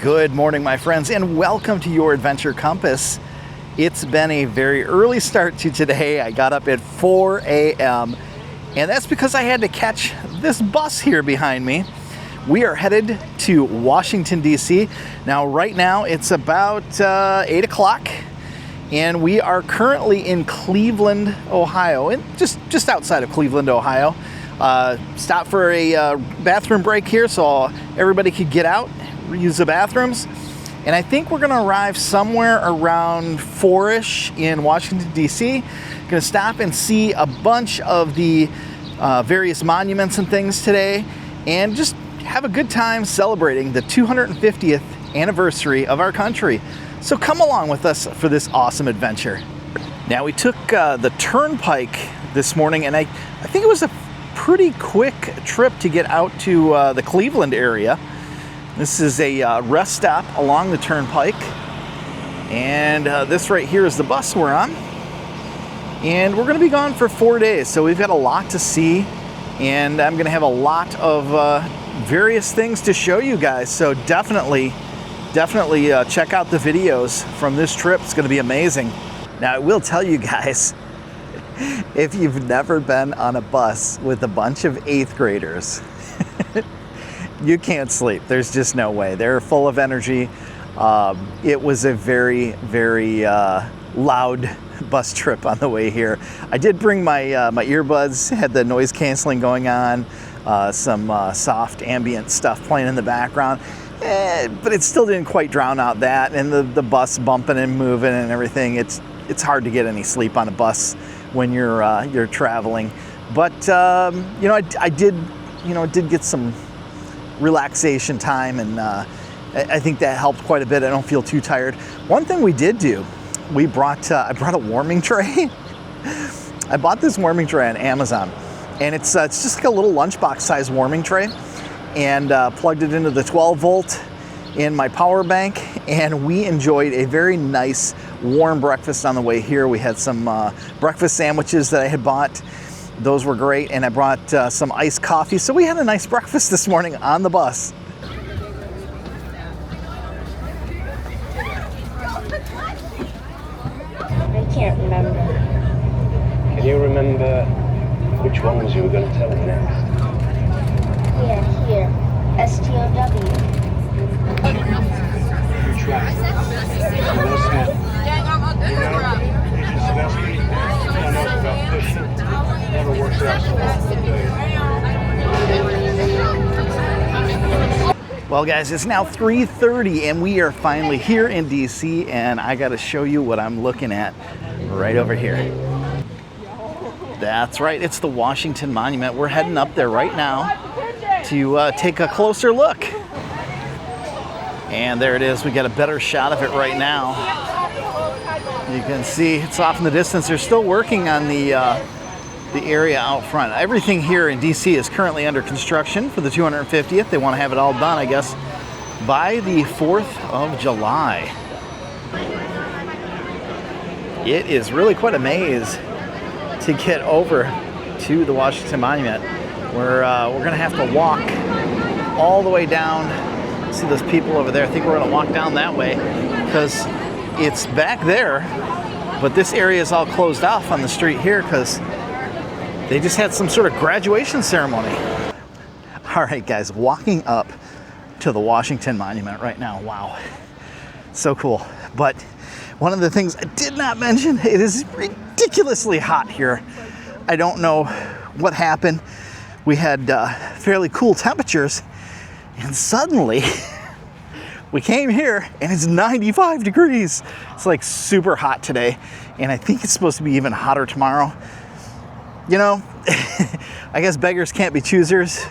Good morning, my friends, and welcome to Your Adventure Compass. It's been a very early start to today. I got up at 4 a.m. and that's because I had to catch this bus here behind me. We are headed to Washington, D.C. Now, right now, it's about 8 o'clock, and we are currently in Cleveland, Ohio, and just outside of Cleveland, Ohio. Stop for a bathroom break here so everybody could get out, use the bathrooms. And I think we're going to arrive somewhere around 4-ish in Washington, D.C. Going to stop and see a bunch of the various monuments and things today, and just have a good time celebrating the 250th anniversary of our country. So come along with us for this awesome adventure. Now, we took the turnpike this morning, and I think it was a pretty quick trip to get out to the Cleveland area. This is a rest stop along the turnpike, and this right here is the bus we're on. And we're going to be gone for 4 days, so we've got a lot to see, and I'm going to have a lot of various things to show you guys. So definitely check out the videos from this trip. It's going to be amazing. Now, I will tell you guys, if you've never been on a bus with a bunch of 8th graders, you can't sleep. There's just no way. They're full of energy. It was a very, very loud bus trip on the way here. I did bring my my earbuds, had the noise canceling going on, some soft ambient stuff playing in the background, but it still didn't quite drown out that, and the bus bumping and moving and everything. It's hard to get any sleep on a bus when you're traveling. But I did get some relaxation time, and I think that helped quite a bit. I don't feel too tired. One thing we did do, I brought a warming tray. I bought this warming tray on Amazon, and it's just like a little lunchbox size warming tray, and plugged it into the 12 volt in my power bank, and we enjoyed a very nice warm breakfast on the way here. We had some breakfast sandwiches that I had bought. Those were great, and I brought some iced coffee, so we had a nice breakfast this morning on the bus. I can't remember. Can you remember which ones you were going to tell him next? Yeah, here. STOW. You try. Never works out so well. Well, guys, it's now 3:30, and we are finally here in DC, and I got to show you what I'm looking at right over here. That's right, it's the Washington Monument. We're heading up there right now to take a closer look. And there it is. We got a better shot of it right now. You can see it's off in the distance. They're still working on the area out front. Everything here in DC is currently under construction for the 250th. They want to have it all done, I guess, by the 4th of July. It is really quite a maze to get over to the Washington Monument. We're going to have to walk all the way down. See those people over there? I think we're going to walk down that way because it's back there, but this area is all closed off on the street here because they just had some sort of graduation ceremony. All right, guys, walking up to the Washington Monument right now. Wow, so cool. But one of the things I did not mention, it is ridiculously hot here. I don't know what happened. We had fairly cool temperatures, and suddenly we came here and it's 95 degrees. It's like super hot today, and I think it's supposed to be even hotter tomorrow. You know, I guess beggars can't be choosers.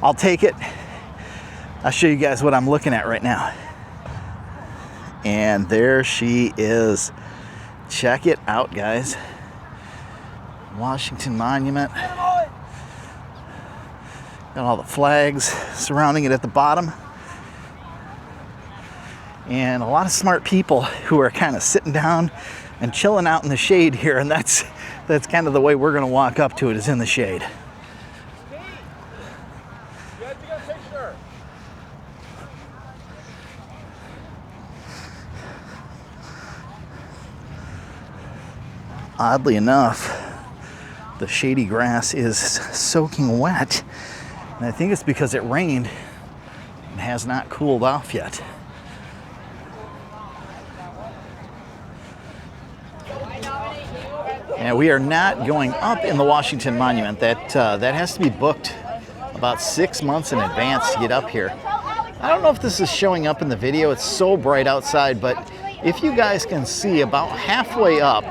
I'll take it. I'll show you guys what I'm looking at right now. And there she is. Check it out, guys. Washington Monument. Got all the flags surrounding it at the bottom. And a lot of smart people who are kind of sitting down and chilling out in the shade here, and that's kind of the way we're going to walk up to it, is in the shade. Oddly enough, the shady grass is soaking wet, and I think it's because it rained and has not cooled off yet. And we are not going up in the Washington Monument. That has to be booked about 6 months in advance to get up here. I don't know if this is showing up in the video. It's so bright outside, but if you guys can see about halfway up,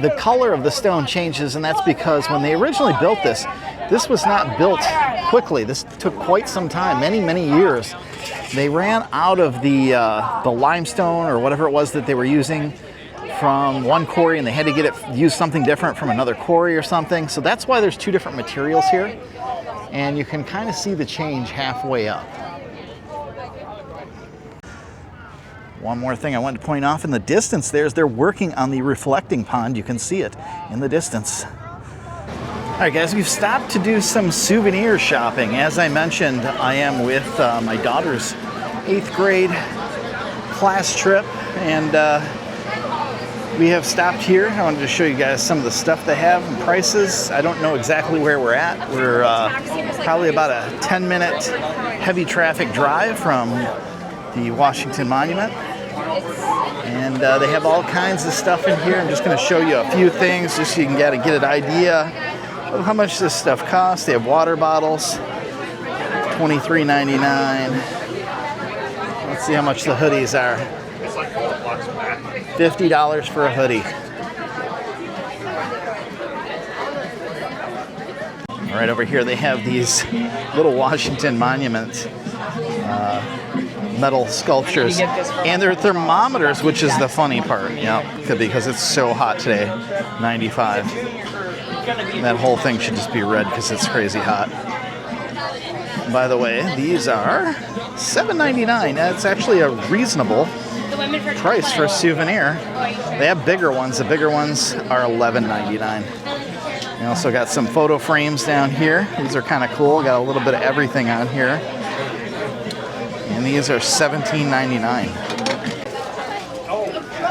the color of the stone changes, and that's because when they originally built this, this was not built quickly. This took quite some time, many, many years. They ran out of the limestone or whatever it was that they were using from one quarry, and they had to use something different from another quarry or something. So that's why there's two different materials here, and you can kind of see the change halfway up. One more thing I wanted to point off in the distance they're working on the reflecting pond. You can see it in the distance. All right, guys, we've stopped to do some souvenir shopping. As I mentioned, I am with my daughter's 8th grade class trip, and we have stopped here. I wanted to show you guys some of the stuff they have and prices. I don't know exactly where we're at. We're probably about a 10-minute heavy traffic drive from the Washington Monument. And they have all kinds of stuff in here. I'm just going to show you a few things just so you can get an idea of how much this stuff costs. They have water bottles, $23.99. Let's see how much the hoodies are. $50 for a hoodie. Right over here they have these little Washington Monument metal sculptures, and they're thermometers, which is the funny part. Yeah, because it's so hot today, 95. That whole thing should just be red because it's crazy hot. By the way, these are $7.99. That's actually a reasonable price for a souvenir. They have bigger ones. The bigger ones are $11.99. They also got some photo frames down here. These are kind of cool. Got a little bit of everything on here. And these are $17.99.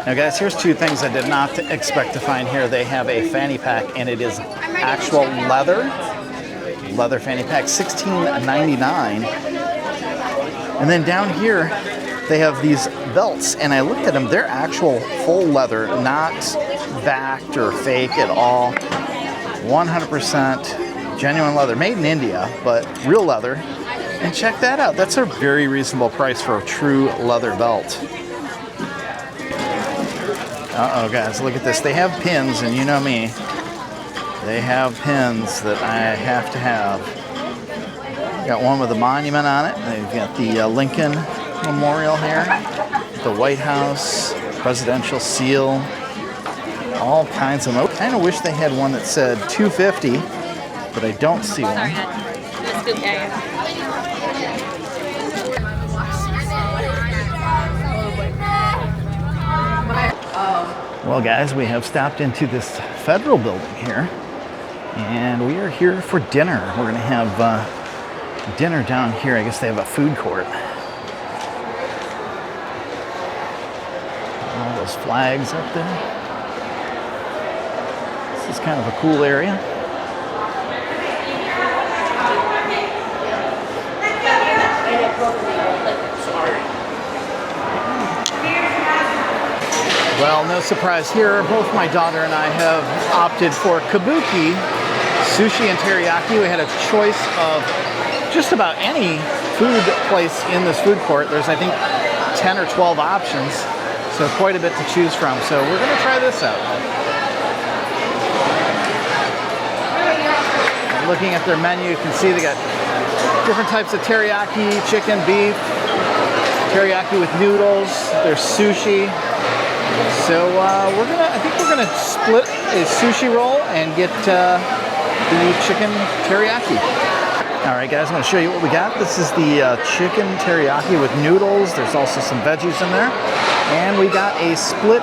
Now guys, here's two things I did not expect to find here. They have a fanny pack, and it is actual leather fanny pack, $16.99. And then down here, they have these belts, and I looked at them. They're actual full leather, not backed or fake at all. 100% genuine leather, made in India, but real leather. And check that out. That's a very reasonable price for a true leather belt. Uh-oh, guys, look at this. They have pins, and you know me. They have pins that I have to have. Got one with a monument on it. They've got the Lincoln Memorial here, the White House, presidential seal, all kinds of them. I kind of wish they had one that said $250, but I don't see one. Well, guys, we have stopped into this federal building here, and we are here for dinner. We're going to have dinner down here. I guess they have a food court. All those flags up there. This is kind of a cool area. Well, no surprise here. Both my daughter and I have opted for kabuki, sushi, and teriyaki. We had a choice of just about any food place in this food court. There's, I think, 10 or 12 options, so quite a bit to choose from. So we're going to try this out. Looking at their menu, you can see they got different types of teriyaki, chicken, beef, teriyaki with noodles. There's sushi. So I think we're gonna split a sushi roll and get the chicken teriyaki. All right, guys, I'm gonna show you what we got. This is the chicken teriyaki with noodles. There's also some veggies in there. And we got a split,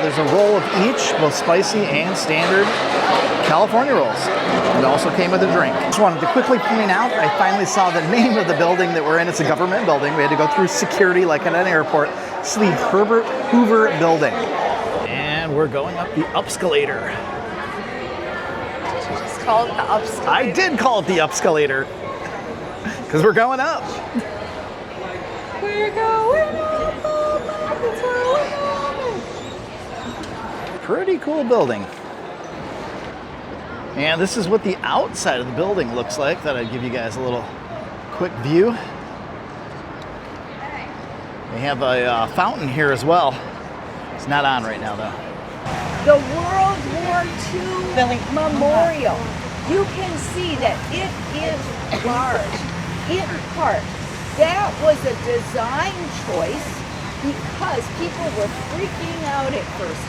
there's a roll of each, both spicy and standard California rolls. It also came with a drink. Just wanted to quickly point out, I finally saw the name of the building that we're in. It's a government building. We had to go through security like at an airport. It's the Herbert Hoover Building. And And we're going up the upscalator. Did you just call it the upscalator? I did call it the upscalator. Because we're going up. We're going up, it's going up. Pretty cool building. And this is what the outside of the building looks like. Thought I'd give you guys a little quick view. They have a fountain here as well. It's not on right now though. The World War II Memorial. You can see that it is large in part. That was a design choice because people were freaking out at first.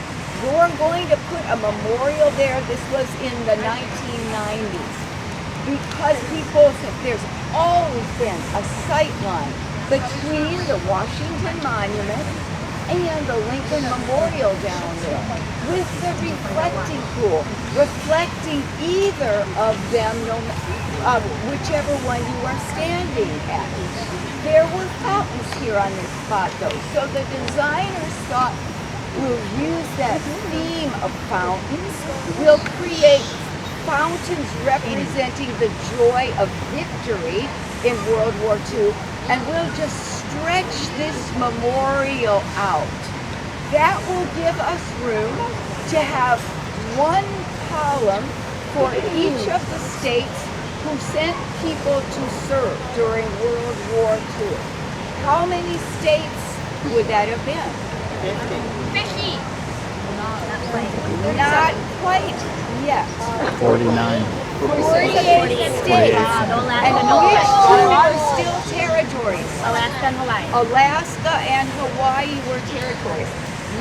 You're going to put a memorial there. This was in the 1990s. Because people said there's always been a sight line between the Washington Monument and the Lincoln Memorial down there, with the reflecting pool, reflecting either of them, whichever one you are standing at. There were fountains here on this spot though, so the designers thought we'll use that theme of fountains, we'll create fountains representing the joy of victory in World War II, and we'll just stretch this memorial out. That will give us room to have one column for each of the states who sent people to serve during World War II. How many states would that have been? 50. Not quite yet. 49. 48 states. And which two are still territories? Alaska and Hawaii. Alaska and Hawaii were territories.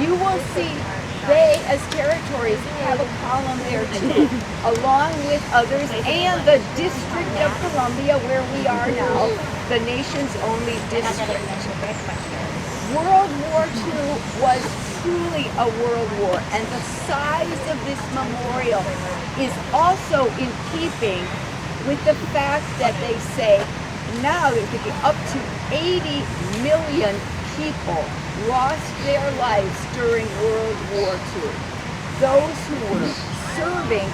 You will see they, as territories, have a column there too, along with others, and the District of Columbia, where we are now, the nation's only district. World War II was truly a world war, and the size of this memorial is also in keeping with the fact that they say now there could be up to 80 million people lost their lives during World War II. Those who were serving,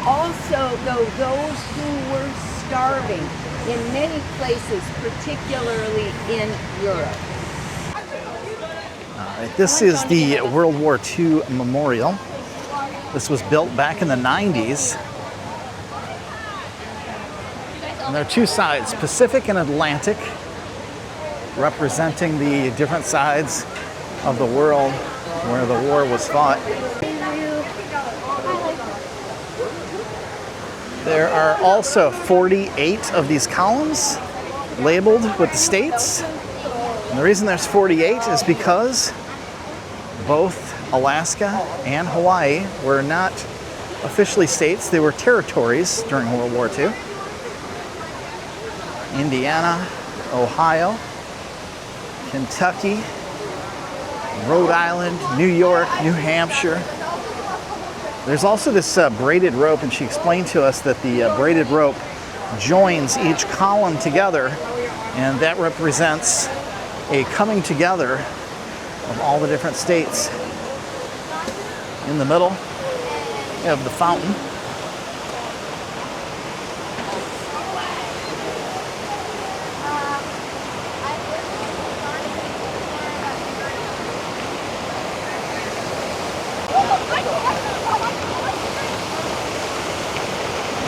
also though those who were starving in many places, particularly in Europe. This is the World War II Memorial. This was built back in the 90s. And there are two sides, Pacific and Atlantic, representing the different sides of the world where the war was fought. There are also 48 of these columns labeled with the states. And the reason there's 48 is because both Alaska and Hawaii were not officially states, they were territories during World War II. Indiana, Ohio, Kentucky, Rhode Island, New York, New Hampshire. There's also this braided rope, and she explained to us that the braided rope joins each column together, and that represents a coming together of all the different states. In the middle, we have the fountain.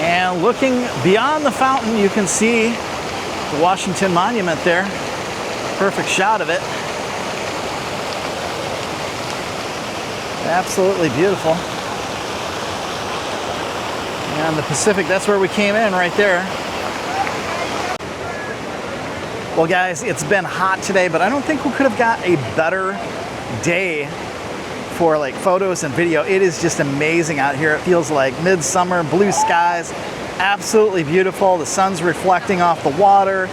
And looking beyond the fountain, you can see the Washington Monument there. Perfect shot of it. Absolutely beautiful. And the Pacific, that's where we came in right there. Well guys, it's been hot today, but I don't think we could have got a better day for like photos and video. It is just amazing out here. It feels like midsummer, blue skies, absolutely beautiful. The sun's reflecting off the water.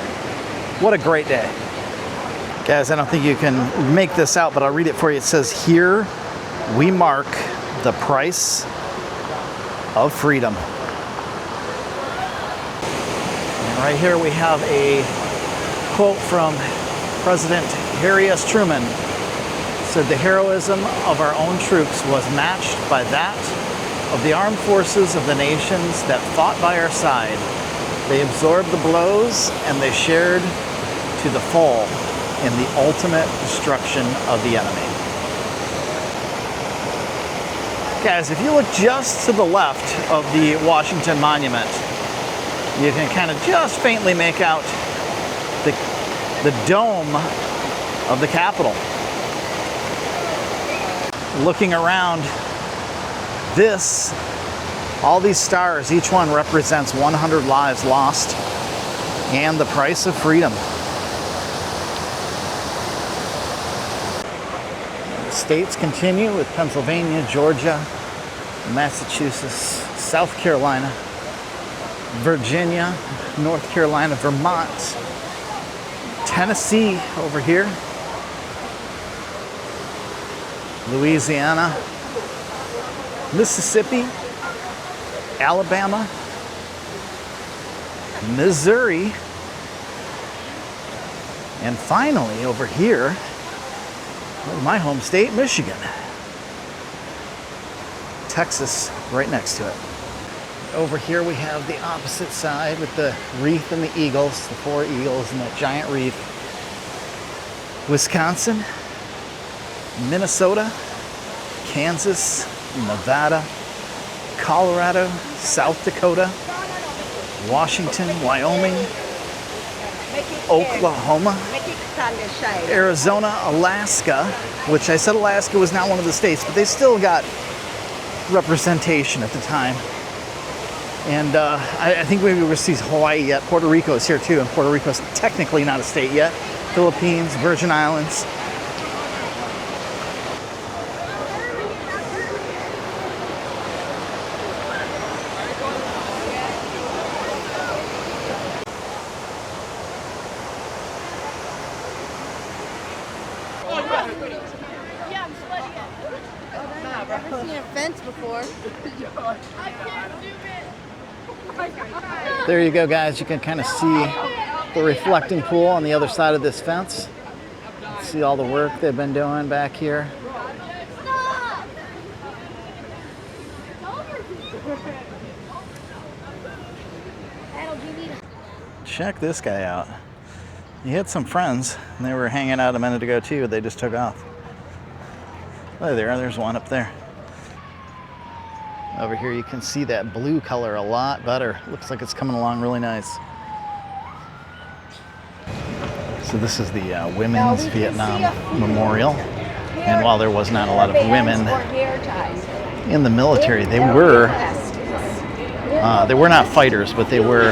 What a great day. Guys, I don't think you can make this out, but I'll read it for you. It says, "Here we mark the price of freedom." And right here we have a quote from President Harry S. Truman. It said the heroism of our own troops was matched by that of the armed forces of the nations that fought by our side. They absorbed the blows and they shared to the full in the ultimate destruction of the enemy. Guys, if you look just to the left of the Washington Monument, you can kind of just faintly make out the dome of the Capitol. Looking around, all these stars, each one represents 100 lives lost and the price of freedom. The states continue with Pennsylvania, Georgia, Massachusetts, South Carolina, Virginia, North Carolina, Vermont, Tennessee over here, Louisiana, Mississippi, Alabama, Missouri, and finally over here, my home state, Michigan. Texas right next to it. Over here we have the opposite side with the wreath and the eagles, the 4 eagles and that giant wreath. Wisconsin, Minnesota, Kansas, Nevada, Colorado, South Dakota, Washington, Wyoming, Oklahoma, Arizona, Alaska, which I said Alaska was not one of the states, but they still got representation at the time. And I think maybe we'll see Hawaii yet. Puerto Rico is here too, and Puerto Rico is technically not a state yet. Philippines, Virgin Islands. I've never seen a fence before. There you go, guys. You can kind of see the reflecting pool on the other side of this fence. See all the work they've been doing back here. Check this guy out. He had some friends, and they were hanging out a minute ago too. They just took off. Oh, there's one up there. Over here you can see that blue color a lot better. Looks like it's coming along really nice. So this is the Women's Vietnam Memorial. And while there was not a lot of women in the military, they were not fighters, but they were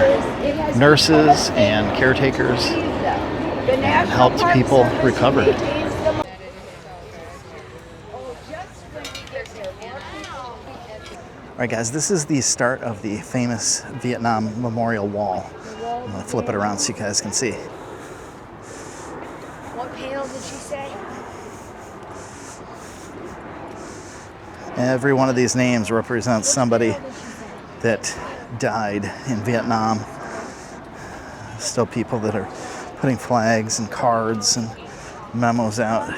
nurses and caretakers and helped people recover. All right, guys, this is the start of the famous Vietnam Memorial Wall. I'm gonna flip it around so you guys can see. What panel did she say? Every one of these names represents somebody that died in Vietnam. Still people that are putting flags and cards and memos out.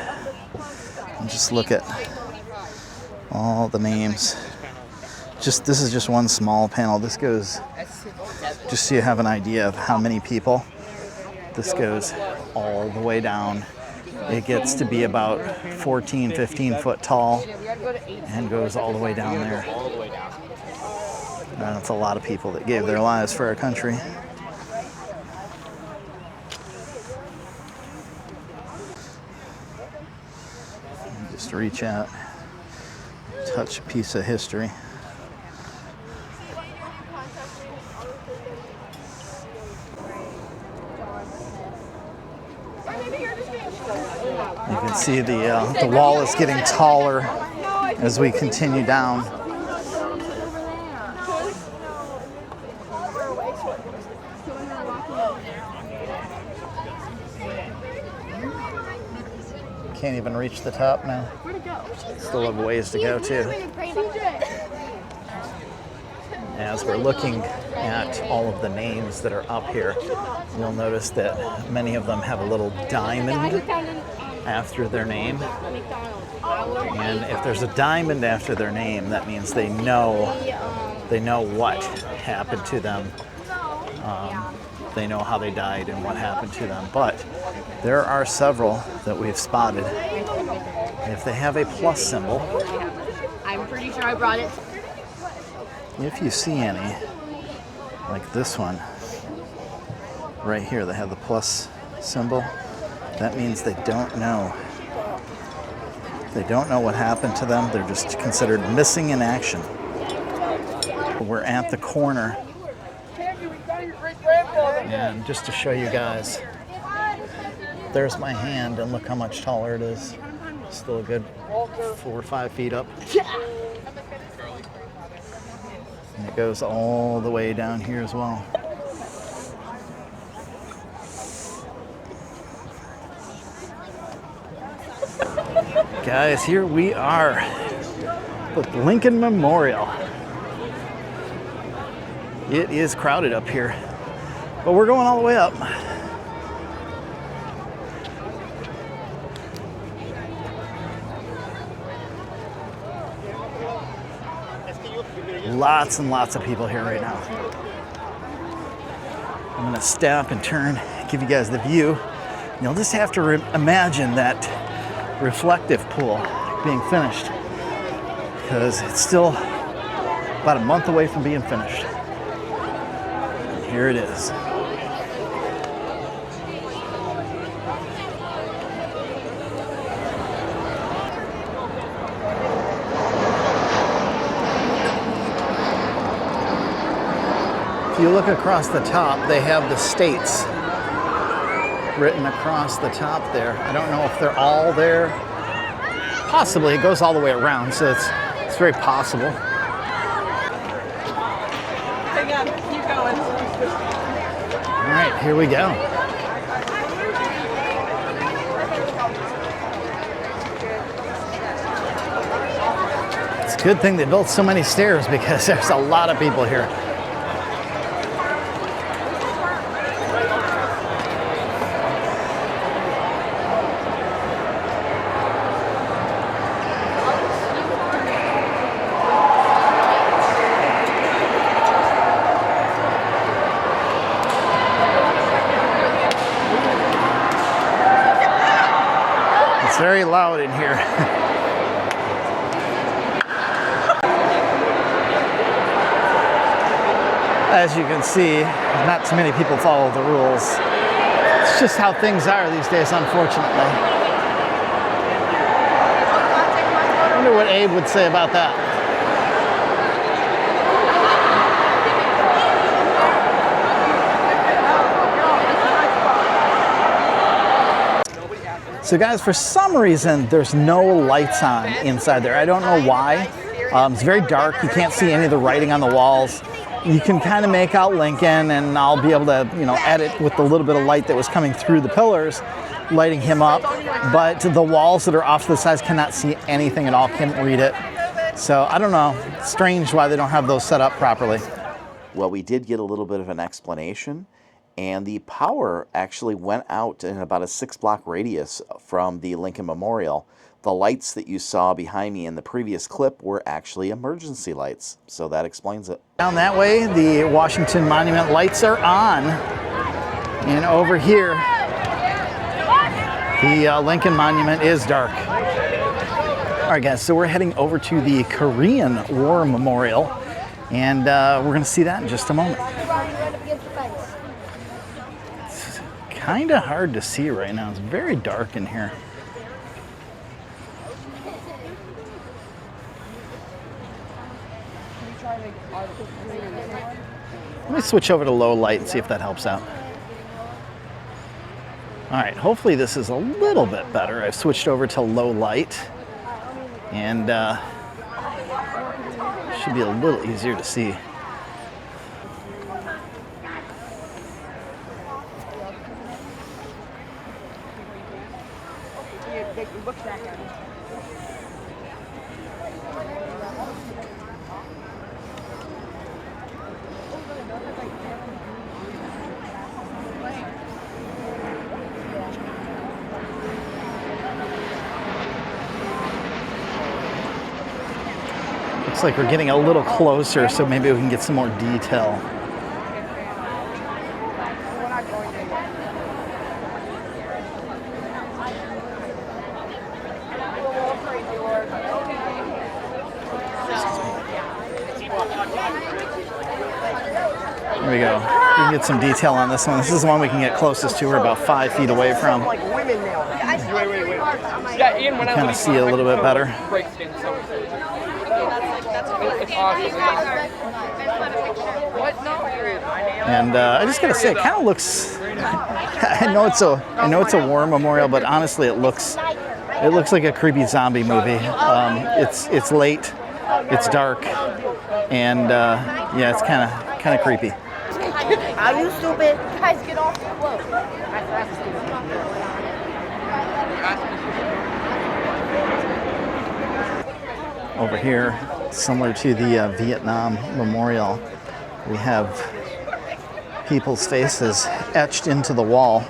And just look at all the names. This is just one small panel. This goes, just so you have an idea of how many people. This goes all the way down. It gets to be about 14, 15 foot tall and goes all the way down there. That's a lot of people that gave their lives for our country. Just reach out, touch a piece of history. You can see the wall is getting taller as we continue down. Can't even reach the top now. Still have ways to go too. As we're looking at all of the names that are up here, you'll notice that many of them have a little diamond after their name. And if there's a diamond after their name, that means they know what happened to them. They know how they died and what happened to them. But there are several that we've spotted. If they have a plus symbol, I'm pretty sure I brought it. if you see any, like this one, right here, they have the plus symbol. That means they don't know. They don't know what happened to them. They're just considered missing in action. We're at the corner. And just to show you guys, there's my hand, and look how much taller it is. Still a good 4 or 5 feet up. And it goes all the way down here as well. Guys, here we are with Lincoln Memorial. It is crowded up here, but we're going all the way up. Lots and lots of people here right now. I'm gonna stop and turn, give you guys the view. You'll just have to imagine that reflective pool being finished, because it's still about a month away from being finished. And here it is. If you look across the top, they have the states written across the top there. I don't know if they're all there. Possibly. It goes all the way around, so it's very possible. Hang on, keep going. All right, here we go. It's a good thing they built so many stairs, because there's a lot of people here. It's very loud in here. As you can see, not too many people follow the rules. It's just how things are these days, unfortunately. I wonder what Abe would say about that. So guys, for some reason, there's no lights on inside there. I don't know why. It's very dark. You can't see any of the writing on the walls. You can kind of make out Lincoln, and I'll be able to, edit with the little bit of light that was coming through the pillars, lighting him up. But the walls that are off to the sides cannot see anything at all, can't read it. So I don't know. It's strange why they don't have those set up properly. Well, we did get a little bit of an explanation. And the power actually went out in about a 6-block radius from the Lincoln Memorial. The lights that you saw behind me in the previous clip were actually emergency lights, so that explains it. Down that way, the Washington Monument lights are on. And over here, the Lincoln Monument is dark. All right, guys, so we're heading over to the Korean War Memorial, and we're going to see that in just a moment. Kind of hard to see right now. It's very dark in here. Let me switch over to low light and see if that helps out. All right, hopefully this is a little bit better. I've switched over to low light, and should be a little easier to see. Looks like we're getting a little closer, so maybe we can get some more detail. There we go. We can get some detail on this one. This is the one we can get closest to. We're about 5 feet away from. You kind of see it a little bit better. And I just gotta say, it kind of looks. I know it's a war memorial, but honestly, it looks like a creepy zombie movie. It's late, it's dark, and yeah, it's kind of creepy. Are you stupid? Guys, get off the float. Over here, similar to the Vietnam Memorial, we have people's faces etched into the wall.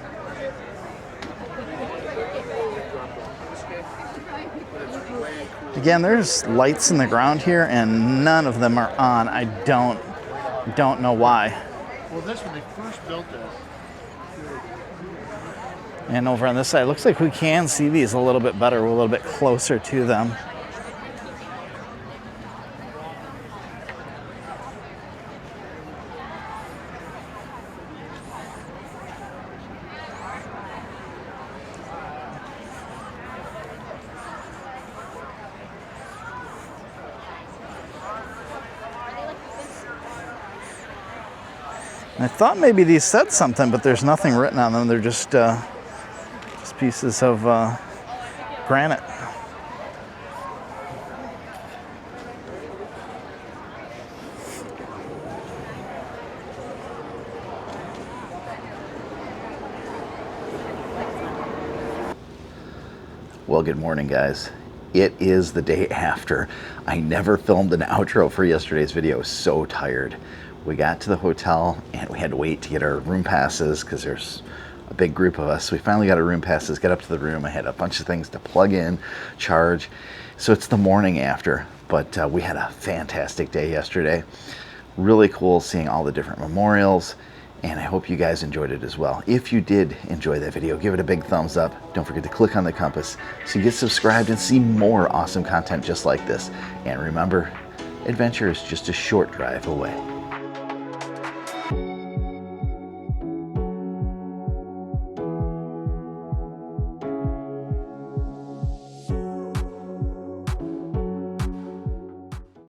Again, there's lights in the ground here, and none of them are on. I don't know why. Well, this when they first built it. And over on this side, it looks like we can see these a little bit better. We're a little bit closer to them. I thought maybe these said something, but there's nothing written on them. They're just pieces of granite. Well, good morning, guys. It is the day after. I never filmed an outro for yesterday's video. I was so tired. We got to the hotel and we had to wait to get our room passes because there's a big group of us. We finally got our room passes, got up to the room. I had a bunch of things to plug in, charge. So it's the morning after, but we had a fantastic day yesterday. Really cool seeing all the different memorials, and I hope you guys enjoyed it as well. If you did enjoy that video, give it a big thumbs up. Don't forget to click on the compass so you get subscribed and see more awesome content just like this. And remember, adventure is just a short drive away.